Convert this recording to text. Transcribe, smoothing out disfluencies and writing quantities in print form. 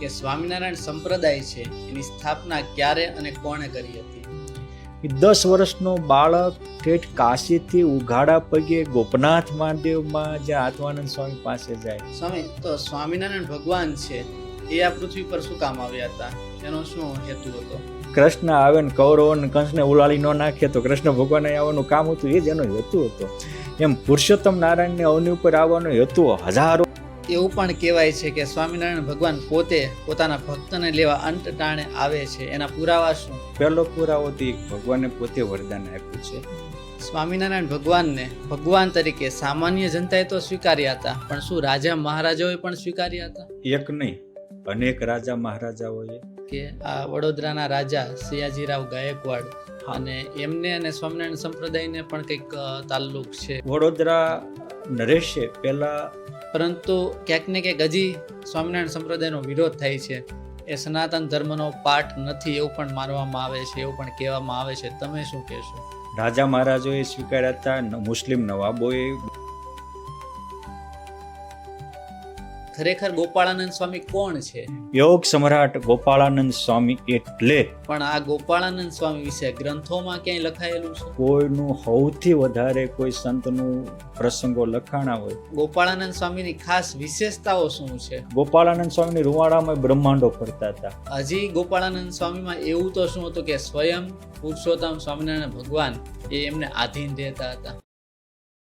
કે સ્વામિનારાયણ સંપ્રદાય છે એની સ્થાપના ક્યારે અને કોણે કરી હતી? 10 વર્ષનો બાળક ઠેઠ કાશીથી ઉઘાડા પગે ગોપનાથ મહાદેવમાં જ્યાં આત્માનંદ સ્વામી પાસે જાય. સ્વામી, તો સ્વામિનારાયણ ભગવાન છે એ આ પૃથ્વી પર શું કામ આવ્યા હતા? એનો શું હેતુ હતો? કૃષ્ણ આવે ને કૌરવ અને કંસને ઉલાળી ન નાખે તો કૃષ્ણ ભગવાન આવવાનું કામ હતું, એ જ એનો હેતુ હતો. એમ પુરુષોત્તમ નારાયણને અવની ઉપર આવવાનો હેતુ હજારો. એવું પણ કહેવાય છે કે સ્વામિનારાયણ ભગવાન પોતે પોતાના ભક્તને લેવા અંત ટાણે આવે છે. એના પુરાવા શું? પહેલો પુરાવો તો ભગવાને પોતે વરદાન આપ્યું છે. સ્વામિનારાયણ ભગવાનને ભગવાન તરીકે સામાન્ય જનતાએ તો સ્વીકાર્યા હતા, પણ શું રાજા મહારાજાઓએ પણ સ્વીકાર્યા હતા? એક નહીં, અનેક રાજા મહારાજાઓએ. કે આ વડોદરાના રાજા સયાજીરાવ ગાયકવાડ અને એમને અને સ્વામિનારાયણ સંપ્રદાયને પણ કંઈક તાલ્લુક છે. વડોદરા નરેશે પહેલા, પરંતુ ક્યાંક ને ક્યાંક હજી સ્વામિનારાયણ સંપ્રદાયનો વિરોધ થાય છે. એ સનાતન ધર્મનો પાઠ નથી એવું પણ માનવામાં આવે છે, એવું પણ કહેવામાં આવે છે. તમે શું કહેશો? રાજા મહારાજોએ સ્વીકાર્યા હતા, મુસ્લિમ નવાબોએ. ખરેખર ગોપાળાનંદ સ્વામી કોણ છે? યોગ સમ્રાટ ગોપાળાનંદ સ્વામી એટલે પણ આ ગોપાળાનંદ સ્વામી વિશે ગ્રંથોમાં ક્યાંય લખાયેલું છે? કોઈનું સૌથી વધારે કોઈ સંતનું પ્રસંગો લખાણા હોય. ગોપાળાનંદ સ્વામીની ખાસ વિશેષતાઓ શું છે? ગોપાળાનંદ સ્વામીની રૂવાડામાં બ્રહ્માંડો ફરતા હતા. હજી ગોપાળાનંદ સ્વામીમાં એવું તો શું હતું કે સ્વયં પુરુષોત્તમ સ્વામિનારાયણ ભગવાન એ એમને આધીન રહેતા હતા?